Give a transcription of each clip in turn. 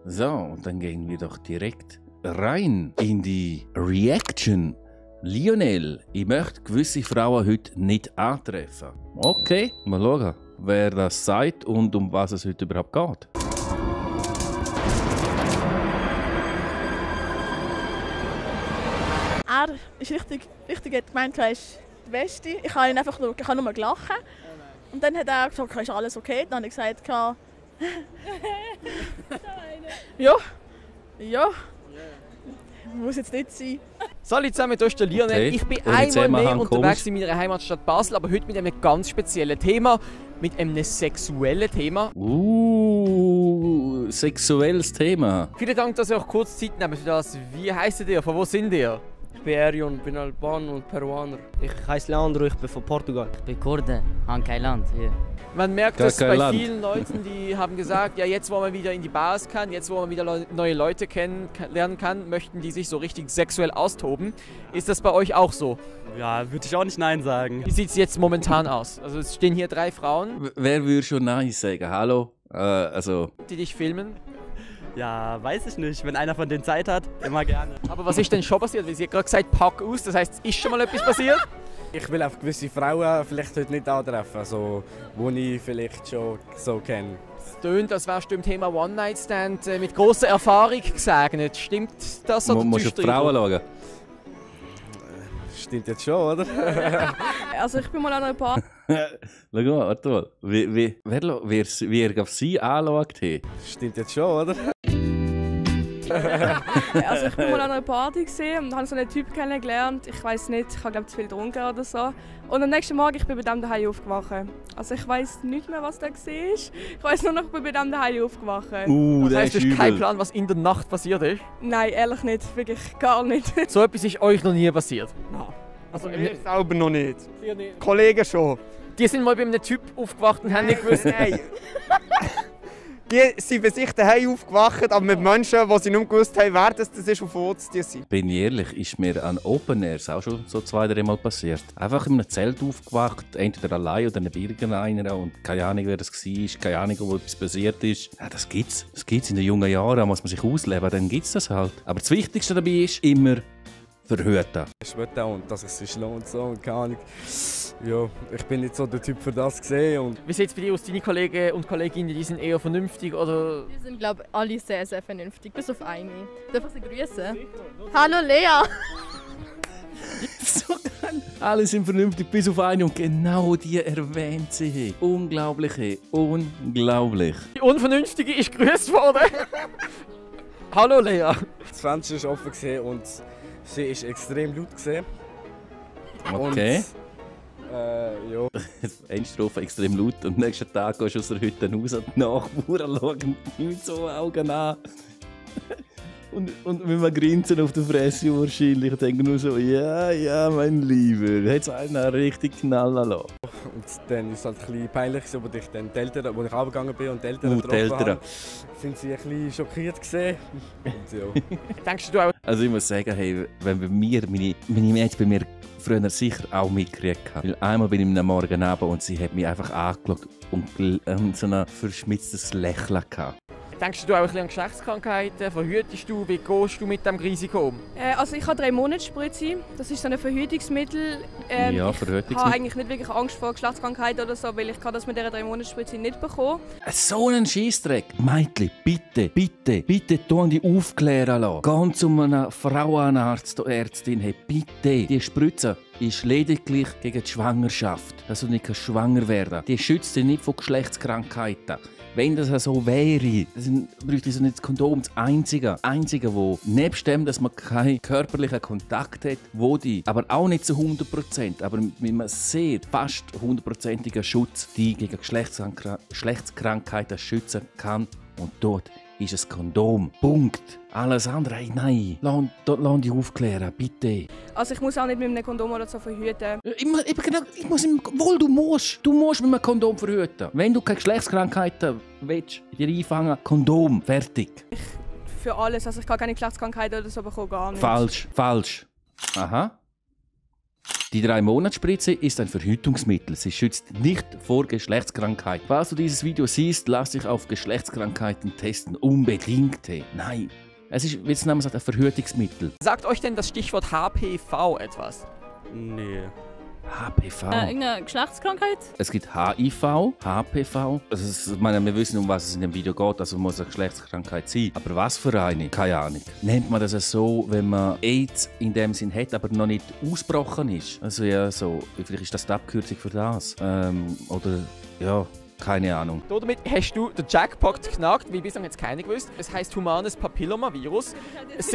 So, und dann gehen wir doch direkt rein in die Reaction. Lionel, ich möchte gewisse Frauen heute nicht antreffen. Okay, mal schauen, wer das sagt und um was es heute überhaupt geht. Er ist richtig hat gemeint, er ist der Beste. Ich kann ihn einfach nur lachen. Und dann hat er gesagt, ist alles okay? Dann habe ich gesagt, ja. Muss jetzt nicht sein. Salut zusammen, hier ist der Lionel. Okay. Ich bin Und jetzt einmal mehr haben wir unterwegs in meiner Heimatstadt Basel, aber heute mit einem ganz speziellen Thema, mit einem sexuellen Thema. Sexuelles Thema. Vielen Dank, dass ihr euch kurz Zeit nehmt für das. Wie heisst ihr? Von wo sind ihr? Ich bin Erion, bin Albaner und Peruaner. Ich heiße Leandro, ich bin von Portugal. Ich bin Kurde, habe kein Land hier. Man merkt Gar es kein bei Land. vielen Leuten, die haben gesagt, ja, jetzt wo man wieder in die Bars kann, jetzt wo man wieder neue Leute kennenlernen kann, möchten die sich so richtig sexuell austoben. Ist das bei euch auch so? Ja, würde ich auch nicht Nein sagen. Wie sieht es jetzt momentan aus? Also es stehen hier 3 Frauen, Wer würde schon Nein sagen? Hallo? Also, die dich filmen. Ja, weiß ich nicht. Wenn einer von denen Zeit hat, immer gerne. Aber was ist denn schon passiert? Weil sie hat gerade gesagt, pack aus, das heißt, es ist schon mal etwas passiert? Ich will auf gewisse Frauen vielleicht heute nicht antreffen, also, die ich vielleicht schon so kenne. Es tönt, als wärst du im Thema One-Night-Stand mit grosser Erfahrung gesegnet. Stimmt das? Oder musst du auf die Frauen schauen? Stimmt jetzt schon, oder? Also ich bin mal an einer Party. Schau mal, warte mal. Wie er auf sie anschaut hat. Stimmt jetzt schon, oder? Also ich bin mal an einer Party gesehen und habe so einen Typ kennengelernt. Ich weiß nicht, ich habe glaube zu viel getrunken oder so. Und am nächsten Morgen ich bin bei dem daheim aufgewacht. Also ich weiß nicht mehr, was da war. Ich weiß nur noch, ich bin bei dem daheim aufgewacht. Das Der heißt, du ist hast keinen übel. Plan, was in der Nacht passiert ist? Nein, ehrlich nicht, wirklich gar nicht. So etwas ist euch noch nie passiert? Also mir selber noch nicht. Kollegen schon. Die sind mal bei einem Typ aufgewacht und haben nicht gewusst, Nein. Die sind bei sich daheim aufgewacht, aber mit Menschen, die sie nicht gewusst haben, wer das ist und wo die sind. Bin ich ehrlich, ist mir an Open Airs auch schon so 2-3 Mal passiert. Einfach in einem Zelt aufgewacht, entweder allein oder neben irgendeiner und keine Ahnung, wer das war, keine Ahnung, wo etwas passiert ist. Ja, das gibt's. Das gibt's in den jungen Jahren, da muss man sich ausleben, dann gibt's das halt. Aber das Wichtigste dabei ist immer verhüten. Ich will auch, dass es sich lohnt, so, und keine Ahnung. Ja, ich bin nicht so der Typ für das gesehen und wie sieht es bei dir aus? Deine Kollegen und Kolleginnen, die sind eher vernünftig oder? Die sind, glaube ich, alle sehr, sehr vernünftig, bis auf eine. Darf ich sie grüßen? Hallo Lea! So geil. Alle sind vernünftig, bis auf eine und genau die erwähnt sie. Unglaublich, unglaublich. Die Unvernünftige ist gegrüßt worden. Hallo Lea. das Fenster war offen gewesen und sie ist extrem laut gewesen. Okay. Und, ja. Endstrophe extrem laut und am nächsten Tag gehst du aus der Hütte raus und die Nachbarn schauen mit so Augen an. Und mit einem Grinsen auf der Fresse wahrscheinlich. Ich denke nur so, ja, mein Lieber, hat es einen richtig knallen lassen. Und dann war es halt ein bisschen peinlich, wo ich dann die Eltern, wo ich runtergegangen bin und die Eltern Die getroffen Eltern. habe, sind sie ein bisschen schockiert gesehen. Und ja. Denkst du auch, Also ich muss sagen, hey, wenn bei mir, meine Mädchen bei mir früher sicher auch mitgekriegt haben. Weil einmal bin ich am Morgen runter und sie hat mich einfach angeschaut und so ein verschmitztes Lächeln gehabt. denkst du auch ein bisschen an Geschlechtskrankheiten? Verhütest du? Wie gehst du mit dem Risiko um? Also ich habe 3 Monatsspritze. Das ist so ein Verhütungsmittel. Ja, Ich habe Verhütungsmittel. eigentlich nicht wirklich Angst vor Geschlechtskrankheiten oder so, weil ich kann das mit dieser 3 Monatsspritze nicht bekommen. So einen Scheissdreck. Mädchen, bitte tun die aufklären lassen. Ganz um einen Frauenarzt oder Ärztin, hey, bitte. Die Spritze ist lediglich gegen die Schwangerschaft, dass du nicht schwanger werden kannst. Die schützt dich nicht vor Geschlechtskrankheiten. Wenn das so wäre, dann bräuchte ich so nicht das Kondom. Das Einzige, wo nebst dem, dass man keinen körperlichen Kontakt hat, wo die, aber auch nicht zu 100%, aber mit einem sehr fast 100%igen Schutz, die gegen Geschlechtskrankheiten schützen kann. Und dort ist es Kondom. Punkt. Alles andere, hey, nein. Lass dich aufklären, bitte. Also ich muss auch nicht mit einem Kondom oder so verhüten. Ich muss du musst. Du musst mit einem Kondom verhüten. Wenn du keine Geschlechtskrankheiten willst, dir einfangen, Kondom, fertig. Für alles. Also ich kann keine Geschlechtskrankheiten oder so bekommen, gar nicht. Falsch. Aha. Die 3-Monats-Spritze ist ein Verhütungsmittel. Sie schützt nicht vor Geschlechtskrankheit. Falls du dieses Video siehst, lass dich auf Geschlechtskrankheiten testen. Unbedingt. Nein. Es ist, wie es der Name sagt, ein Verhütungsmittel. Sagt euch denn das Stichwort HPV etwas? Nee. HPV. Irgendeine Geschlechtskrankheit? Es gibt HIV, HPV. Ich meine, wir wissen, um was es in dem Video geht, also muss eine Geschlechtskrankheit sein. Aber was für eine? Keine Ahnung. Nennt man das so, wenn man AIDS in dem Sinn hat, aber noch nicht ausgebrochen ist? Also ja, so, vielleicht ist das die Abkürzung für das. Oder, ja, keine Ahnung. Damit hast du den Jackpot geknackt, wie bislang jetzt keiner gewusst. Es heisst humanes Papillomavirus. Es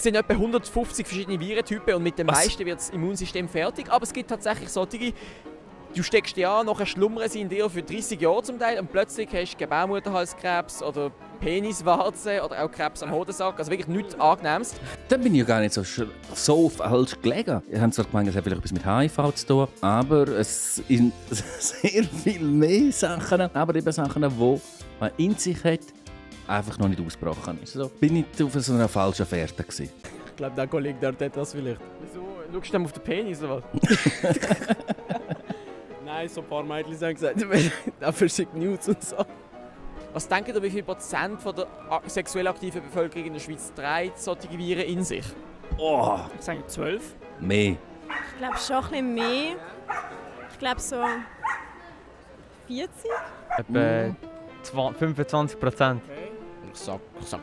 sind etwa 150 verschiedene Virentypen und mit den meisten wird das Immunsystem fertig. Aber es gibt tatsächlich solche, du steckst die an, nachher schlummern sie in dir für 30 Jahre zum Teil und plötzlich hast du Gebärmutterhalskrebs oder Peniswarze oder auch Krebs am Hodensack. Also wirklich nichts Angenehmes. Dann bin ich ja gar nicht so falsch gelegen. Ich habe zwar gemeint, es hat vielleicht etwas mit HIV zu tun, aber es sind sehr viel mehr Sachen, aber eben Sachen, die man in sich hat, einfach noch nicht ausgebrochen ist. Also bin ich auf so einer falschen Fährte gewesen. Ich glaube, der Kollege dort hat das vielleicht. Wieso? Schaust du dem auf den Penis oder was? Nein, so ein paar Mädchen haben gesagt, dafür sind News und so. Was denkt ihr, wie viel Prozent von der sexuell aktiven Bevölkerung in der Schweiz trägt solche Viren in sich? Oh, Ich sage 12. mehr. Ich glaube schon ein bisschen mehr. Ich glaube so 40. Etwa 25%. Ich sag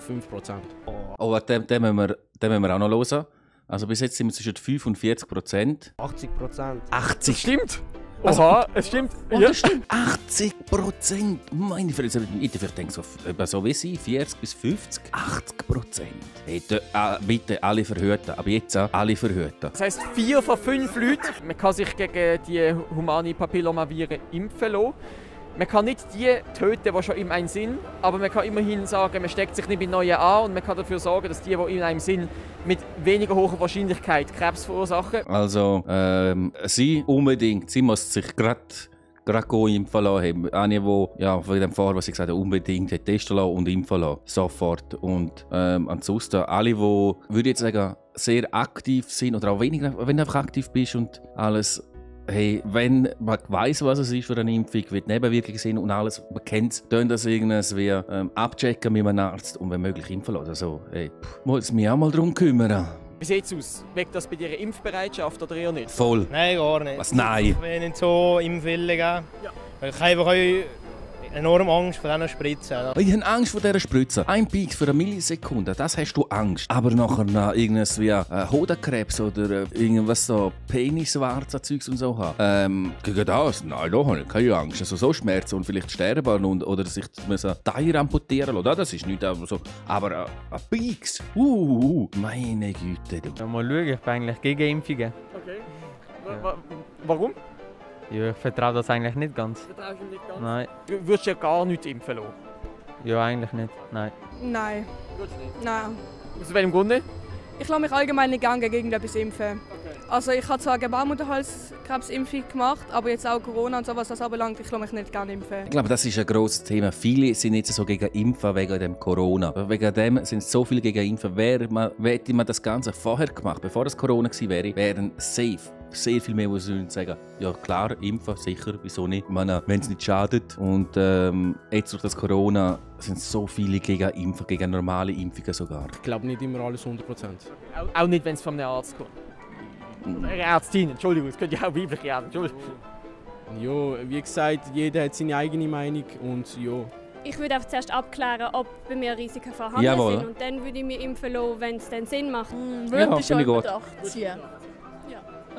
5%. Oh, den müssen wir auch noch hören. Also bis jetzt sind wir zwischen 5 und 40%. 80%. 80. Stimmt! Also, Oha, es stimmt. Oh, das stimmt. 80%. Meine Fresse, ich denke so wie sie, 40 bis 50. 80%. Hey, bitte alle verhüten. Aber jetzt alle verhüten. Das heisst, 4 von 5 Leuten, man kann sich gegen die humane Papillomaviren impfen lassen. Man kann nicht die töten, die schon in einem sind, aber man kann immerhin sagen, man steckt sich nicht mit neuen an und man kann dafür sorgen, dass die in einem sind, mit weniger hoher Wahrscheinlichkeit Krebs verursachen. Also, sie unbedingt, sie muss sich gerade impfen lassen. Eine, die ja, von dem Fahrer, was ich gesagt habe, unbedingt hat testen lassen und impfen lassen. Sofort. Und ansonsten alle, die, würde ich jetzt sagen, sehr aktiv sind oder auch weniger, wenn du einfach aktiv bist und alles. Hey, wenn man weiss, was es ist für eine Impfung, wie die Nebenwirkungen sind und alles, man kennt es, dann das irgendwie abchecken mit einem Arzt und wenn möglich impfen lassen. Also, hey, muss mich auch mal darum kümmern. Wie sieht es aus? Weckt das bei dir eine Impfbereitschaft oder eher nicht? Voll. Nein, gar nicht. Was? Nein? Ich will nicht so Impfwillen geben. Ja. Weil ich habe einfach enorm Angst vor diesen Spritzen. Ich habe Angst vor dieser Spritze. Ein Peak für eine Millisekunde, das hast du Angst. Aber nachher noch irgendwas wie Hodenkrebs oder irgendwas so Peniswarze Zeugs und so haben. Gegen das? Nein, da habe ich keine Angst. Also so Schmerzen und vielleicht sterben oder sich Teile amputieren lassen. Das ist nicht so. Aber Peaks? Meine Güte. Du. Ja, mal schauen, ich bin eigentlich gegen Impfungen. Okay. Warum? Ja, ich vertraue das eigentlich nicht ganz. Vertraust du ihm nicht ganz? Nein. Du würdest ja gar nichts impfen lassen. Ja, eigentlich nicht. Nein. Nein. Würdest du nicht? Nein. Aus welchem Grund nicht? Ich lasse mich allgemein nicht gerne gegen irgendetwas impfen. Also ich habe zwar eine Gebärmutterhalskrebsimpfung gemacht, aber jetzt auch Corona und so, was das anbelangt, ich lasse mich nicht gerne impfen. Ich glaube, das ist ein grosses Thema. Viele sind jetzt so gegen Impfen wegen dem Corona. Wegen dem sind so viele gegen Impfen. Hätte man das Ganze vorher gemacht, bevor das Corona gewesen wäre, wären safe sehr viel mehr, die sagen, ja klar, impfen, sicher, wieso nicht? Wenn es nicht schadet. Und jetzt durch das Corona sind so viele gegen Impfen, gegen normale Impfungen sogar. Ich glaube nicht immer alles 100%. Auch nicht, wenn es von einem Arzt kommt. Oder eine Ärztin, Entschuldigung, es könnte ja auch weibliche Ärzte, Entschuldigung. Ja, wie gesagt, jeder hat seine eigene Meinung und ja. Ich würde einfach zuerst abklären, ob bei mir Risiken vorhanden Jawohl. sind und dann würde ich mir impfen lassen, wenn es dann Sinn macht. Ja, finde ich gut. ziehen.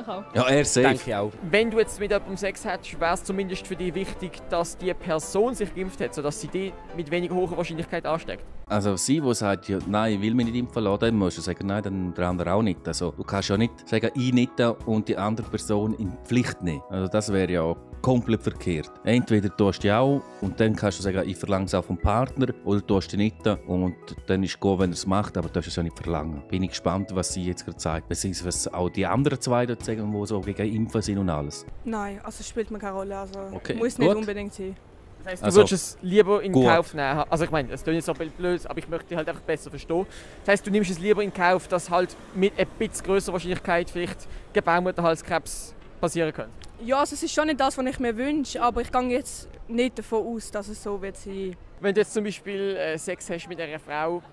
Ich auch. Ja, er safe. Denke ich auch. Wenn du jetzt mit jemandem Sex hättest, wäre es zumindest für dich wichtig, dass die Person sich geimpft hat, sodass sie dich mit weniger hoher Wahrscheinlichkeit ansteckt. Also sie, die sagt, ja, nein, ich will mich nicht impfen lassen, dann musst du sagen, nein, dann der andere auch nicht. Also du kannst ja nicht sagen, ich nicht und die andere Person in die Pflicht nehmen. Also das wäre ja komplett verkehrt. Entweder tust du dich auch und dann kannst du sagen, ich verlange es auch vom Partner, oder du tust dich nicht und dann ist es gut, wenn er es macht, aber du darfst es ja nicht verlangen. Bin ich gespannt, was sie jetzt gerade sagt, beziehungsweise was auch die anderen zwei dort sagen, die so gegen Impfen sind und alles. Nein, also spielt mir keine Rolle. Also Okay, muss nicht gut. unbedingt sein. Das heisst, du würdest es lieber in gut. Kauf nehmen? Also ich meine, es klingt jetzt so blöd, aber ich möchte dich halt einfach besser verstehen. Das heisst, du nimmst es lieber in Kauf, dass halt mit ein bisschen grösserer Wahrscheinlichkeit vielleicht Gebärmutterhalskrebs passieren könnte? Ja, also es ist schon nicht das, was ich mir wünsche, aber ich gehe jetzt nicht davon aus, dass es so wird sein. Wenn du jetzt zum Beispiel Sex hast mit einer Frau,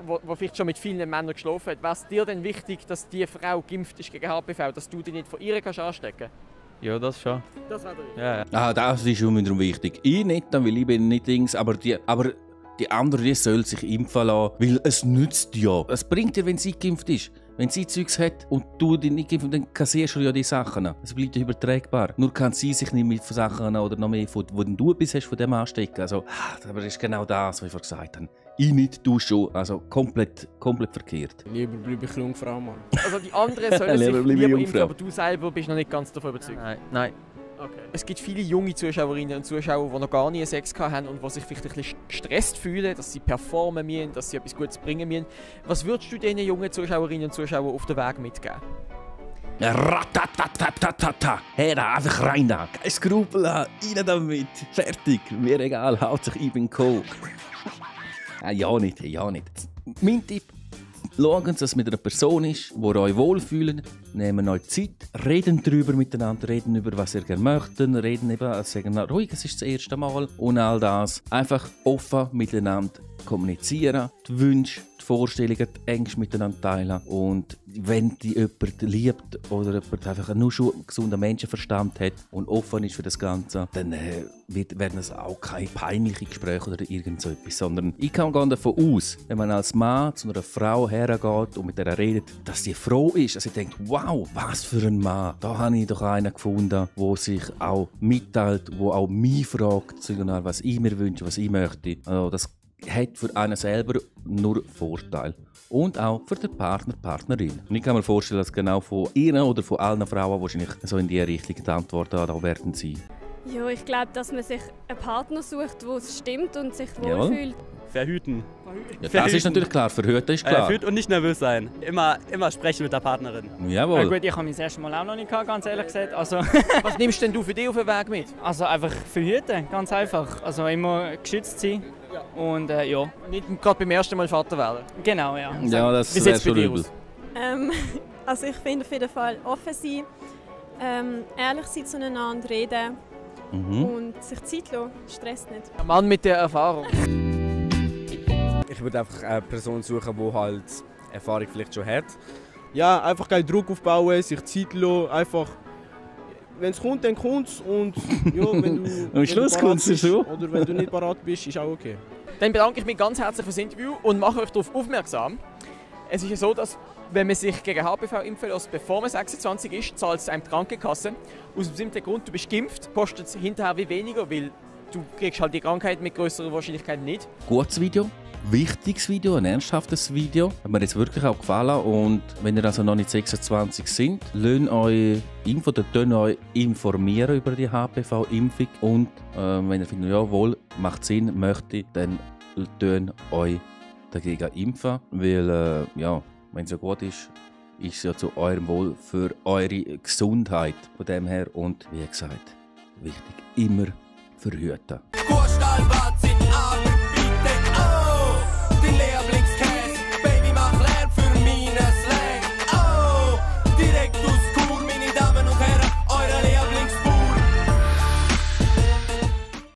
wo vielleicht schon mit vielen Männern geschlafen hat, wäre es dir denn wichtig, dass die Frau geimpft ist gegen HPV, dass du dich nicht von ihr anstecken kannst? Ja, das schon. Das wäre wichtig. Ja, ja. Ah, das ist unbedingt wichtig. Ich nicht, weil ich bin nicht Dings, aber die andere die soll sich impfen lassen, weil es nützt ja. Es bringt dir, wenn sie geimpft ist. Wenn sie Zeugs hat und du dich nicht geimpft, dann kassierst du ja die Sachen. Es bleibt ja übertragbar. Nur kann sie sich nicht mit Sachen oder noch mehr, wo du bist, hast, von dem anstecken. Also, aber das ist genau das, was ich vorhin gesagt habe. Ich nicht, du schon. Also komplett verkehrt. Lieber bleibe ich Jungfrau, Mann. Also die anderen sollen sich lieber impfen, aber du selber bist noch nicht ganz davon überzeugt? Nein. Okay. Es gibt viele junge Zuschauerinnen und Zuschauer, die noch gar nie Sex haben und die sich vielleicht ein bisschen gestresst fühlen, dass sie performen müssen, dass sie etwas Gutes bringen müssen. Was würdest du diesen jungen Zuschauerinnen und Zuschauern auf den Weg mitgeben? Ratatatata. Hey, da einfach rein da. Kein Skrupel, rein damit. Fertig. Mir egal, haut sich ich bin cool. Ja nicht. Mein Tipp. Schauen Sie, dass es mit einer Person ist, die euch wohlfühlen. Nehmen euch Zeit, reden darüber miteinander, reden über was ihr gerne möchtet, reden eben, sagen ruhig, es ist das erste Mal und all das. Einfach offen miteinander kommunizieren, die Wünsche, die Vorstellungen, die Ängste miteinander teilen. Und wenn die jemand liebt oder jemand einfach nur schon einen gesunden Menschenverstand hat und offen ist für das Ganze, dann werden es auch keine peinlichen Gespräche oder irgend so etwas, sondern ich kann davon aus, wenn man als Mann zu einer Frau hergeht und mit der redet, dass sie froh ist, dass sie denkt, wow, was für ein Mann. Da habe ich doch einen gefunden, der sich auch mitteilt, der auch mich fragt, was ich mir wünsche, was ich möchte. Also das hat für einen selber nur Vorteil. Und auch für den Partner, Partnerin. Und ich kann mir vorstellen, dass genau von Ihnen oder von allen Frauen wahrscheinlich so in die Richtung die Antworten da werden sein. Ja, ich glaube, dass man sich einen Partner sucht, der es stimmt und sich wohlfühlt. Verhüten. Ja, das ist natürlich klar, verhüten ist klar. Verhüten und nicht nervös sein. Immer sprechen mit der Partnerin. Jawohl. Gut, ich habe mich das erste Mal auch noch nicht gehabt, ganz ehrlich gesagt. Also, was nimmst denn du für dich auf den Weg mit? Also einfach verhüten, ganz einfach. Also immer geschützt sein. Und ja. Nicht gerade beim ersten Mal Vater werden? Genau, ja. Ja, das ist schon übel. Also ich finde auf jeden Fall offen sein, ehrlich sein zueinander, reden und sich Zeit lassen, Stress nicht. Ein Mann mit der Erfahrung. Ich würde einfach eine Person suchen, die halt Erfahrung vielleicht schon hat. Ja, einfach keinen Druck aufbauen, sich Zeit lassen, einfach... Wenn es kommt, dann kommt es und ja, wenn du... Am Schluss kommt es so. Oder wenn du nicht parat bist, ist auch okay. Dann bedanke ich mich ganz herzlich fürs Interview und mache euch darauf aufmerksam. Es ist ja so, dass wenn man sich gegen HPV impfen lässt, bevor man 26 ist, zahlt es einem die Krankenkasse. Aus dem bestimmten Grund, du bist geimpft, kostet es hinterher wie weniger, weil du kriegst halt die Krankheit mit grösserer Wahrscheinlichkeit nicht. Gutes Video, wichtiges Video, ein ernsthaftes Video. Hat mir jetzt wirklich auch gefallen. Und wenn ihr also noch nicht 26 sind, lasst euch impfen oder euch informieren über die HPV-Impfung. Und wenn ihr findet, jawohl, macht Sinn, möchte, dann lasst euch dagegen impfen. Weil, wenn es ja gut ist, ist es ja zu eurem Wohl für eure Gesundheit. Von dem her und wie gesagt, wichtig, immer verhüten.